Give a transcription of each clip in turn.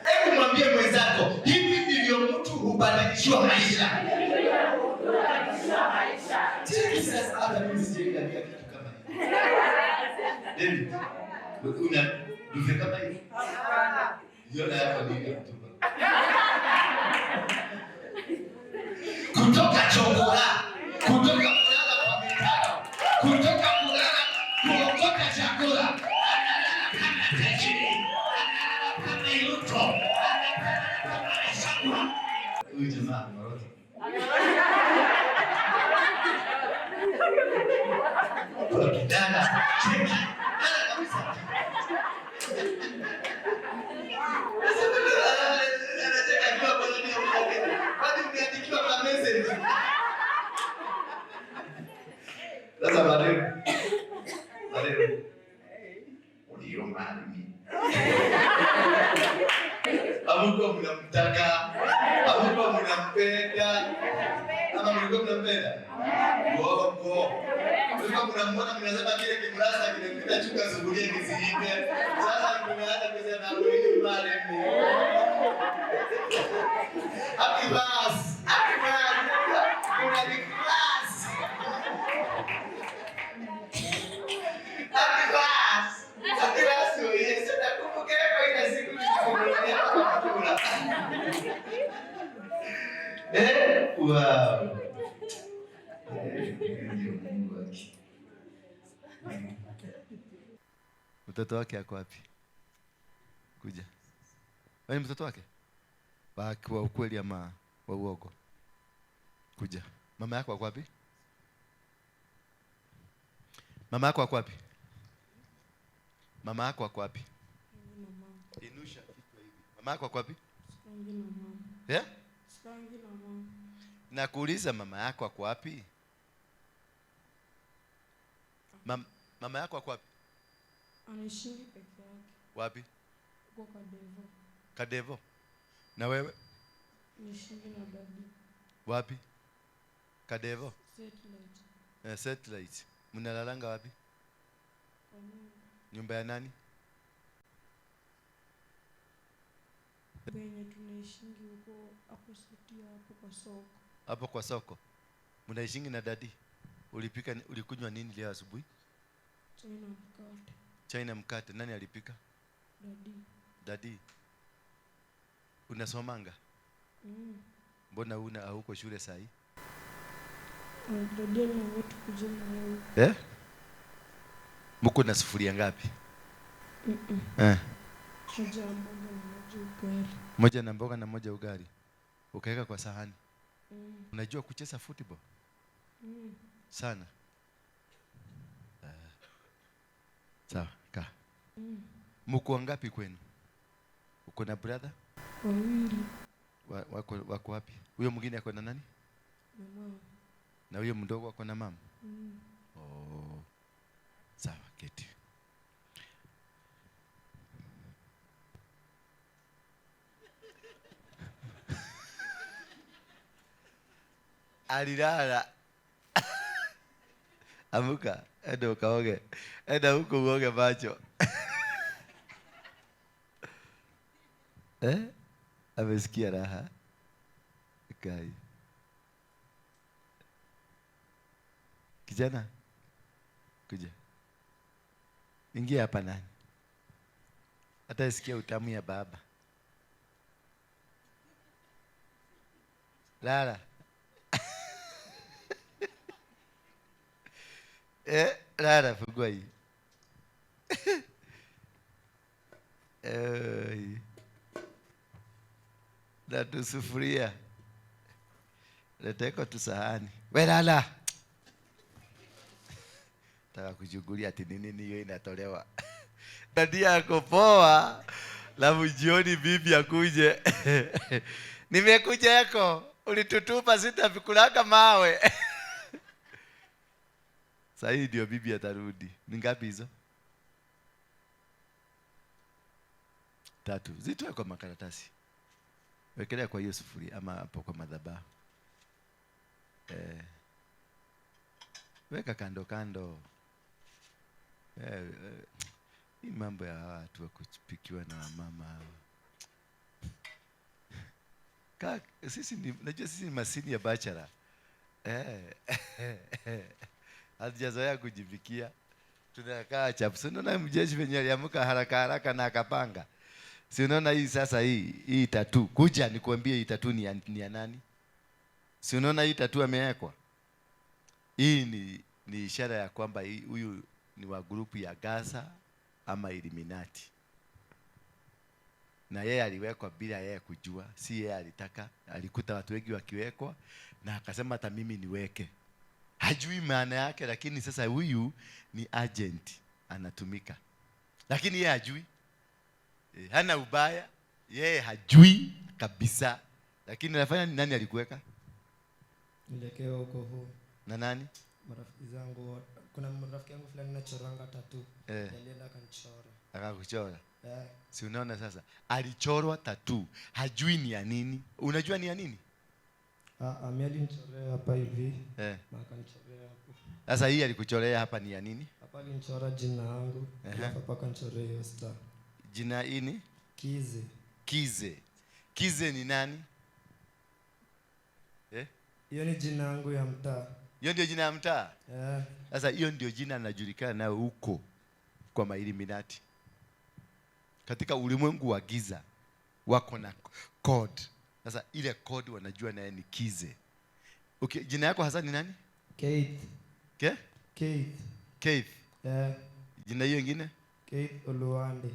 Hebu mwambie mwenzako, hivi ndivyo mtu hubadilishiwa maisha. Sasa hata mimi sijaangalia kitu kama hivi. Una dufe kama hivi. Yona yako nini kutupa? Kutoka chokora, kutoka kulala kwa mitaro, kutoka kulala kuokota chakula. Analala kama tajiri, analala kama yuto, analala kama shamba. Huyu jamaa mroto. Kwa kidana, cheki. Ala kabisa. Sasa baadaye ndio mali amuko mnamtaka, amuko mnampenda, ama mlikuwa mnampenda woko, mlikuwa mnamwona, mnasema kile kimrasa kinapita chuka sugulia kisiipe. Sasa tumeanza kusema hakulini mali happy class, happy class, kuna big class, happy class, happy class. Yes, nakumbuka kwa ile siku tulipokuja kula. Wow. Mtoto wake ako wapi? Kuja. Wewe ni mtoto wake? Wa ukweli ama wa uongo? Kuja. Mama yako ako wapi? Mama yako ako wapi? Mama yako ako wapi? Inusha kichwa hivi. Mama yako ako wapi? Sikangi na mama. Yeah? Sikangi na mama. Nakuuliza mama yako ako wapi? Mama yako ako wapi? Anaishi peke yake. Wapi? Kwa Kadevo. Kadevo. Na wewe? Anaishi na dadi. Wapi? Kadevo. Satellite. Satellite. Mnalalanga wapi? Nyumba ya nani? Benye tunaishingi huko hapo sitia hapo kwa soko. Hapo kwa soko. Mnaishingi na dadi. Ulikunywa nini leo asubuhi? Chai na mkate. Chai na mkate. Nani alipika? Dadi. Dadi. Unasomanga? Mbona hauko shule saa hii? Dadi na wetu kujema leo. Mko na sufuria ngapi? Moja na mboga na moja ugali. Ukaweka kwa sahani. Unajua kucheza football? Sana. Sawa, kaa. Mko wangapi kwenu? Uko na brother? Wawili. Wako wapi? Huyo mwingine ako na nani? Mama. Na huyo mdogo ako na mama? Oh. Sawa, keti. Alilala. Amuka, enda ukaoge. Enda huko uoge macho. Amesikia raha. Kai. Kijana, kuja. Ingia hapa nani. Hata isikia utamu ya baba. Lala. Lala, fungua hii. Na tusufuria. Leteko tu sahani. We lala. Nataka kuchungulia ati nini hiyo inatolewa. Dadi yako poa. Lafu jioni bibi akuje. Nimekuja yako. Ulitutupa sitavikulaga mawe. Sasa hii ndio bibi atarudi. Ni ngapi hizo? 3. Zitoe kwa makaratasi. Wekelea kwa hiyo sufuria ama hapo kwa madhabahu. Weka kando kando. Hii mambo ya watu wa kupikiwa na mama hawa. Sisi ni masini ya bachara. Hatujazoea kujipikia. Tunakaa chapu. Si unaona mjeshi venye aliamka haraka haraka na akapanga. Si unaona hii sasa hii tatu. Kuja nikuambie hii tatu ni ya nani? Si unaona hii tatu amewekwa? Hii ni ishara ya kwamba huyu ni wa grupu ya Gaza ama Illuminati. Na yeye aliwekwa bila yeye kujua, si yeye alitaka, alikuta watu wengi wakiwekwa na akasema hata mimi niweke. Hajui maana yake, lakini sasa huyu ni agent anatumika. Lakini yeye hajui. Hana ubaya, yeye hajui kabisa. Lakini anafanya nani alikuweka? Nilekeo huko huu. Na nani? Marafiki zangu, kuna marafiki yangu fulani anachoranga tattoo. Alienda akanichora. Akakuchora. Si unaona sasa? Alichorwa tattoo. Hajui ni ya nini. Unajua ni ya nini? Mimi alinichorea hapa hivi. Na akanichorea hapo. Sasa hii alikuchorea hapa ni ya nini? Hapa alinichora jina langu. Hapa akanichorea hiyo star. Jina ini? Kize. Kize. Kize ni nani? Hiyo ni jina langu ya mtaa. Hiyo ndio jina ya mtaa? Sasa hiyo ndio jina linajulikana nayo huko kwa Illuminati. Katika ulimwengu wa giza wako na code. Sasa ile code wanajua naye ni Kize. Okay, jina yako hasa ni nani? Keith. Keith. Keith. Jina hiyo nyingine? Keith Oluwande.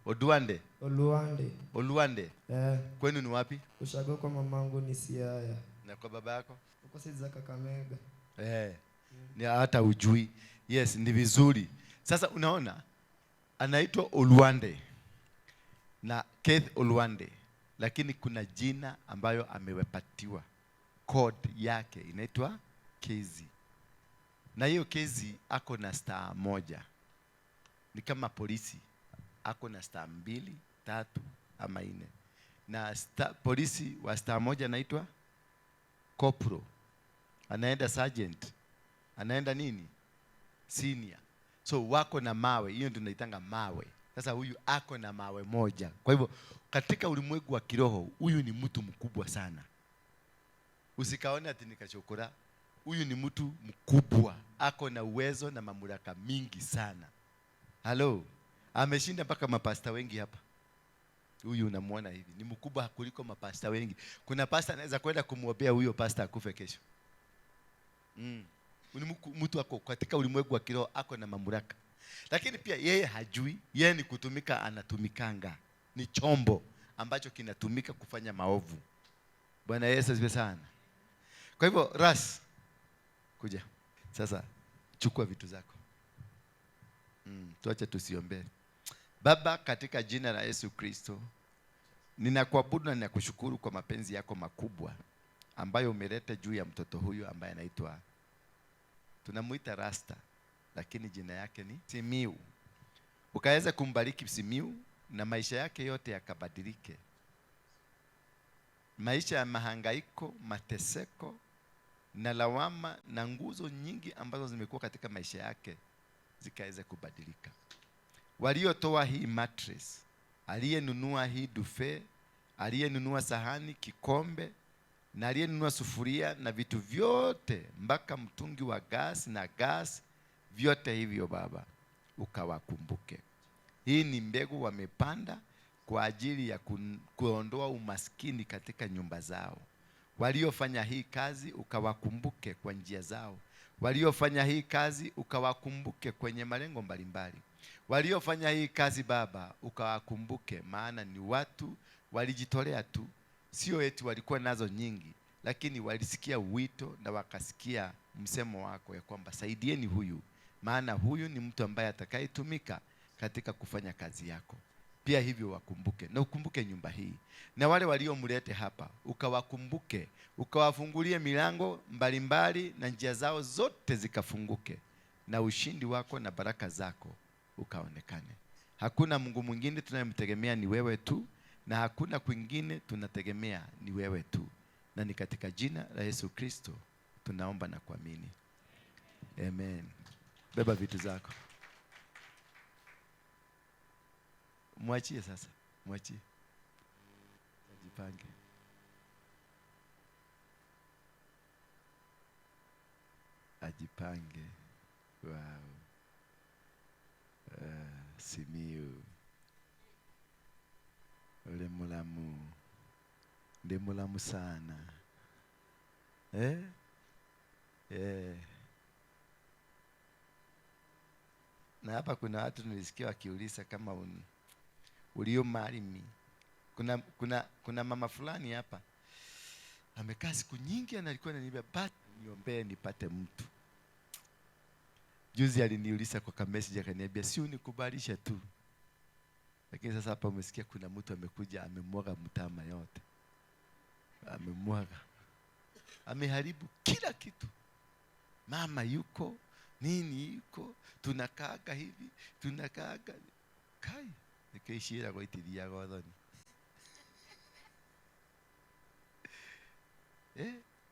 Oduande. Oluwande. Oluwande. Kwenu ni wapi? Ushago kwa mamangu ni Siaya. Na kwa baba yako? Uko Siza Kakamega. Ni hata ujui. Yes, ni vizuri. Sasa unaona anaitwa Oluwande na Keith Oluwande, lakini kuna jina ambayo amewapatiwa code yake inaitwa Kezi. Na hiyo Kezi ako na star moja. Ni kama polisi ako na star 2, 3 ama 4. Na polisi wa star moja anaitwa Corporal. Anaenda sergeant. Anaenda nini? Senior. So wako na mawe. Hiyo ndio tunaitanga mawe. Sasa huyu ako na mawe moja. Kwa hivyo katika ulimwengu wa kiroho huyu ni mtu mkubwa sana. Usikaone ati nikachokora. Huyu ni mtu mkubwa. Ako na uwezo na mamlaka mingi sana. Hello. Ameshinda mpaka mapasta wengi hapa. Huyu unamwona hivi. Ni mkubwa kuliko mapasta wengi. Kuna pasta anaweza kwenda kumwombea huyo pasta akufe kesho. Mtu ako katika ulimwengu wa kiroho ako na mamlaka. Lakini pia yeye hajui, yeye ni kutumika, anatumikanga. Ni chombo ambacho kinatumika kufanya maovu. Bwana Yesu asifiwe sana. Kwa hivyo Ras, kuja. Sasa chukua vitu zako. Tuache tusiombe. Baba, katika jina la Yesu Kristo, ninakuabudu na ninakushukuru kwa mapenzi yako makubwa ambayo umeleta juu ya mtoto huyu ambaye anaitwa, tunamuita Rasta, lakini jina yake ni Simiu. Ukaweza kumbariki Simiu na maisha yake yote yakabadilike. Maisha ya mahangaiko, mateseko na lawama na nguzo nyingi ambazo zimekuwa katika maisha yake zikaweza kubadilika. Waliotoa hii mattress, aliyenunua hii dufe, aliyenunua sahani, kikombe, na aliyenunua sufuria na vitu vyote mpaka mtungi wa gas na gas, vyote hivyo Baba ukawakumbuke. Hii ni mbegu wamepanda kwa ajili ya kuondoa umaskini katika nyumba zao. Waliofanya hii kazi ukawakumbuke kwa njia zao. Waliofanya hii kazi ukawakumbuke kwenye malengo mbalimbali. Waliofanya hii kazi Baba ukawakumbuke, maana ni watu walijitolea tu. Sio eti walikuwa nazo nyingi, lakini walisikia wito na wakasikia msemo wako ya kwamba saidieni huyu maana huyu ni mtu ambaye atakayetumika katika kufanya kazi yako. Pia hivyo wakumbuke, na ukumbuke nyumba hii na wale waliomlete hapa, ukawakumbuke, ukawafungulie milango mbalimbali na njia zao zote zikafunguke, na ushindi wako na baraka zako ukaonekane. Hakuna Mungu mwingine tunayemtegemea, ni wewe tu, na hakuna kwingine tunategemea, ni wewe tu, na ni katika jina la Yesu Kristo tunaomba na kuamini, amen. Beba vitu zako, mwachie sasa, mwachie ajipange. Ajipange. Wow. Simiu ule mulamu, ndi mulamu sana Na hapa kuna watu nilisikia wakiuliza kama ulio marimi. Kuna mama fulani hapa amekaa siku nyingi, analikuwa ananiambia basi niombee nipate mtu. Juzi aliniuliza kwa message akaniambia si unikubalisha tu. Lakini sasa hapa umesikia kuna mtu amekuja amemwaga mtama yote. Amemwaga. Ameharibu kila kitu. Mama yuko, nini yuko, tunakaaga hivi, tunakaaga. Kai, nikaishira kwa itiria godoni.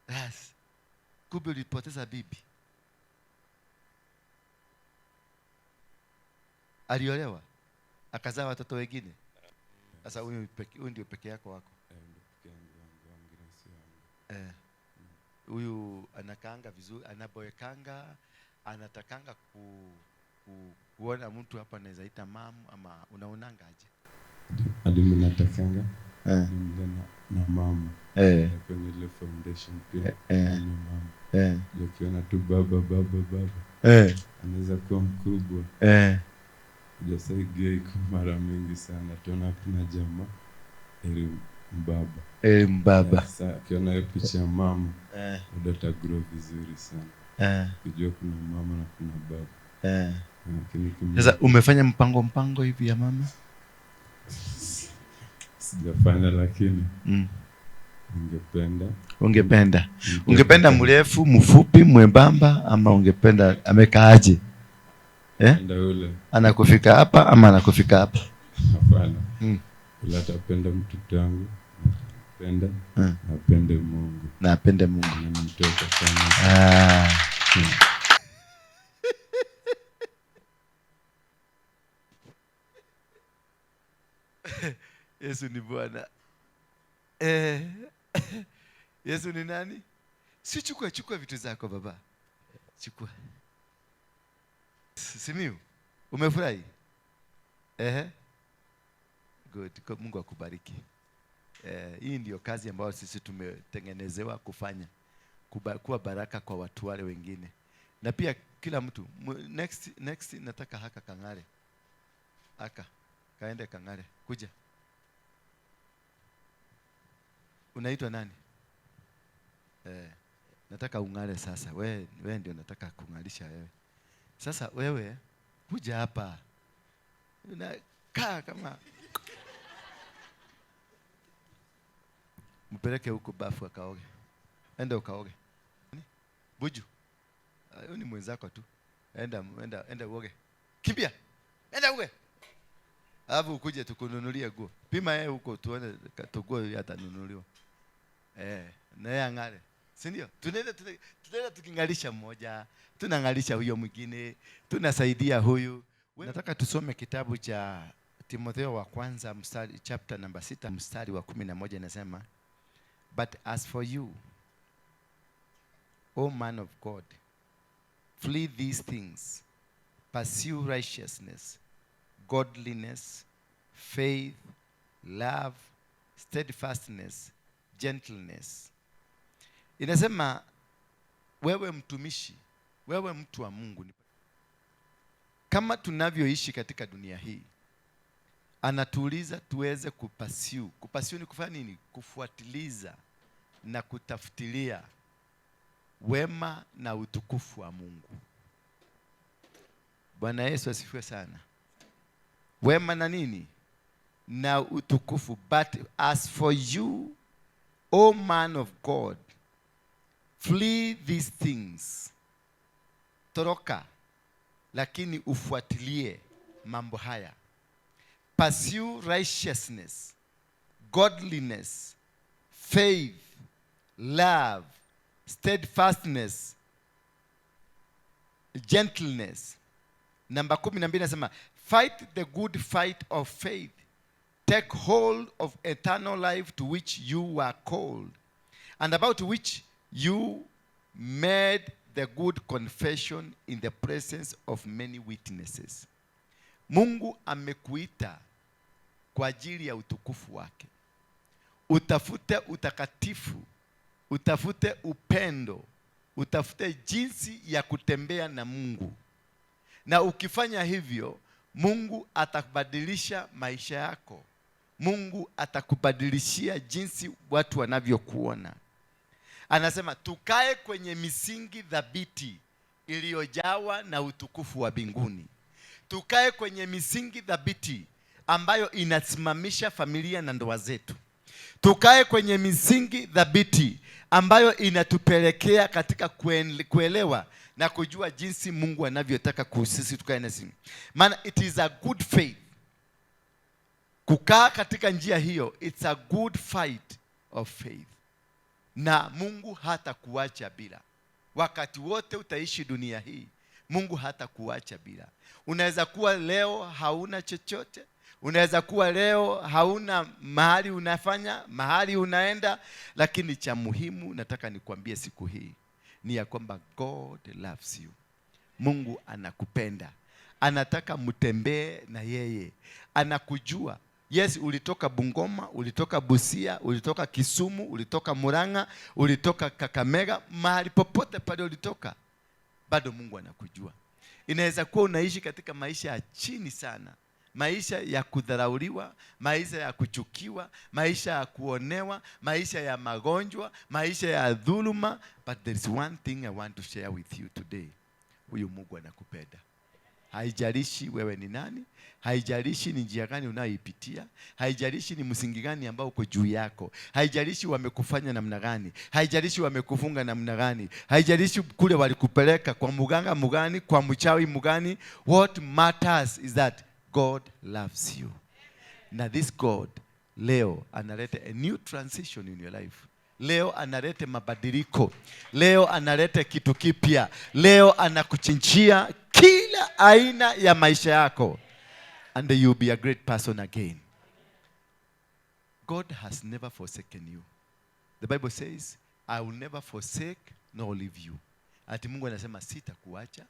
Basi. Kumbe ulipoteza bibi. Aliolewa, akazaa watoto wengine. Sasa huyu ndio peke yako wako. Huyu anakaanga vizuri, anaboekanga, anatakanga kuona mtu hapa anaweza ita mamu, ama unaonanga aje? Hadi mimi natakanga na mama. Kwenye ile foundation pia na mama. Ukiona tu baba. Anaweza kuwa mkubwa. Jasaidia iko mara mingi sana. Tuona kuna jamaa mbaba. Sasa ukiona hiyo picha ya mama, udata grow vizuri sana. Kujua kuna mama na kuna baba. Sasa umefanya mpango hivi ya mama? Sijafanya, lakini ungependa mrefu, mfupi, mwembamba, ama ungependa amekaaje? Ule anakufika hapa ama anakufika hapa? Hapana. Ula tapenda mtoto wangu, napende Mungu. Na apende Mungu. Na mtoto sana. Yesu ni Bwana. Yesu ni nani? Si chukua vitu zako baba. Chukua. Simiu, umefurahi? Good. Mungu akubariki. Hii ndio kazi ambayo sisi tumetengenezewa kufanya. Kuwa baraka kwa watu wale wengine. Na pia kila mtu. Next nataka haka kangare. Kaende kangare. Kuja. Unaitwa nani? Nataka ungare sasa. Wewe ndio nataka kungalisha wewe. Sasa wewe kuja hapa. Unakaa kama mpeleke huko bafu akaoge. Enda ukaoge. Buju. Huyu ni mwenzako tu. Enda uoge. Kimbia. Enda uoge. Alafu ukuje tukununulie nguo. Pima yeye huko tuone nguo yatanunuliwa. Na yeye angale. Si ndio? Tunaenda tukingalisha mmoja, tunangalisha huyo mwingine, tunasaidia huyu. Nataka tusome kitabu cha Timotheo wa kwanza chapter number 6 mstari wa 11 inasema, but as for you, O man of God, flee these things, pursue righteousness, godliness, faith, love, steadfastness, gentleness. Inasema wewe mtumishi, wewe mtu wa Mungu, kama tunavyoishi katika dunia hii, anatuuliza tuweze kupasiu. Kupasiu ni kufanya nini? Kufuatiliza na kutafutilia wema na utukufu wa Mungu. Bwana Yesu asifiwe sana. Wema na nini? Na utukufu. But as for you, O man of God, flee these things. Toroka, lakini ufuatilie mambo haya. Pursue righteousness, godliness, faith, love, steadfastness, gentleness. Namba 12 nasema, fight the good fight of faith. Take hold of eternal life to which you were called, and about which you made the good confession in the presence of many witnesses. Mungu amekuita kwa ajili ya utukufu wake. Utafute utakatifu, utafute upendo, utafute jinsi ya kutembea na Mungu. Na ukifanya hivyo, Mungu atakubadilisha maisha yako. Mungu atakubadilishia jinsi watu wanavyokuona. Anasema tukae kwenye misingi thabiti iliyojawa na utukufu wa mbinguni. Tukae kwenye misingi thabiti ambayo inasimamisha familia na ndoa zetu. Tukae kwenye misingi thabiti ambayo inatupelekea katika kuelewa na kujua jinsi Mungu anavyotaka sisi tukae nasi. Maana it is a good faith. Kukaa katika njia hiyo, it's a good fight of faith. Na Mungu hata kuacha bila. Wakati wote utaishi dunia hii, Mungu hata kuacha bila. Unaweza kuwa leo hauna chochote. Unaweza kuwa leo hauna mahali unafanya, mahali unaenda. Lakini cha muhimu nataka nikwambie siku hii ni ya kwamba God loves you. Mungu anakupenda. Anataka mtembee na yeye. Anakujua. Yes, ulitoka Bungoma, ulitoka Busia, ulitoka Kisumu, ulitoka Murang'a, ulitoka Kakamega, mahali popote pale ulitoka. Bado Mungu anakujua. Inaweza kuwa unaishi katika maisha ya chini sana. Maisha ya kudharauliwa, maisha ya kuchukiwa, maisha ya kuonewa, maisha ya magonjwa, maisha ya dhuluma. But there is one thing I want to share with you today. Huyu Mungu anakupenda. Haijalishi wewe ni nani, haijalishi ni njia gani unayoipitia, haijalishi ni msingi gani ambao uko juu yako, haijalishi wamekufanya namna gani, haijalishi wamekufunga namna gani, haijalishi kule walikupeleka kwa muganga mgani, kwa mchawi mgani. What matters is that God loves you. Na this God leo analeta a new transition in your life. Leo analeta mabadiliko. Leo analeta kitu kipya. Leo anakuchinjia kila aina ya maisha yako. And you'll be a great person again. God has never forsaken you. The Bible says, I will never forsake nor leave you. Ati Mungu anasema sitakuacha.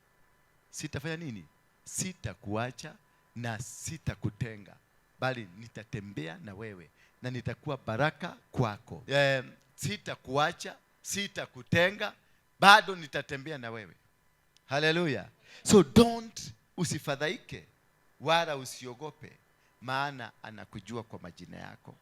Sitafanya nini? Sitakuacha na sitakutenga. Bali nitatembea na wewe na nitakuwa baraka kwako. Sitakuacha, sitakutenga, bado nitatembea na wewe. Hallelujah. So usifadhaike wala usiogope, maana anakujua kwa majina yako.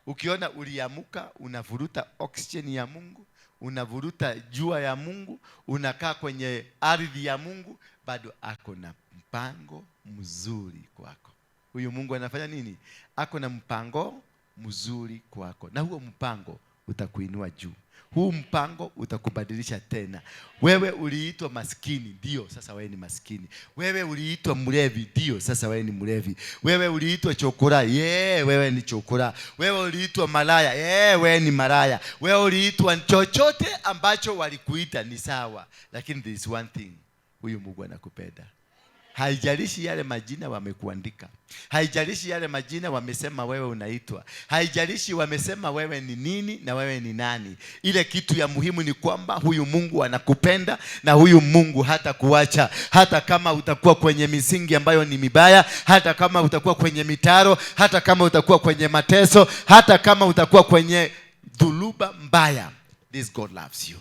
Ukiona uliamuka, unavuruta oxygen ya Mungu, unavuruta jua ya Mungu, unakaa kwenye ardhi ya Mungu, bado ako na mpango mzuri kwako. Huyu Mungu anafanya nini? Ako na mpango mzuri kwako. Na huo mpango utakuinua juu. Huu mpango utakubadilisha tena. Wewe uliitwa maskini, ndio sasa wewe ni maskini. Wewe uliitwa mlevi, ndio sasa wewe ni mlevi. Wewe uliitwa chokora, wewe ni chokora. Wewe uliitwa malaya, wewe ni malaya. Wewe uliitwa chochote ambacho walikuita ni sawa. Lakini there is one thing, huyu Mungu anakupenda. Haijalishi yale majina wamekuandika. Haijalishi yale majina wamesema wewe unaitwa. Haijalishi wamesema wewe ni nini na wewe ni nani. Ile kitu ya muhimu ni kwamba huyu Mungu anakupenda na huyu Mungu hata kuacha. Hata kama utakuwa kwenye misingi ambayo ni mibaya, hata kama utakuwa kwenye mitaro, hata kama utakuwa kwenye mateso, hata kama utakuwa kwenye dhuluba mbaya. This God loves you.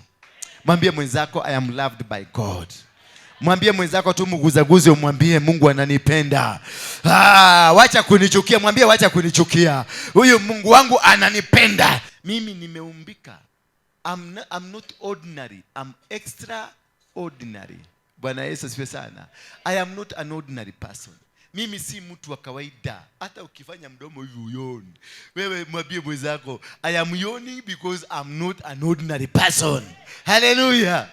Mwambie mwenzako, I am loved by God. Mwambie mwenzako tu mguzaguze, umwambie Mungu ananipenda. Wacha kunichukia, mwambie wacha kunichukia. Huyu Mungu wangu ananipenda. Mimi nimeumbika. I'm not ordinary, I'm extraordinary. Bwana Yesu asifiwe sana. I am not an ordinary person. Mimi si mtu wa kawaida. Hata ukifanya mdomo hivi uyoni, wewe mwambie mwenzako, I am yawning because I'm not an ordinary person. Hallelujah.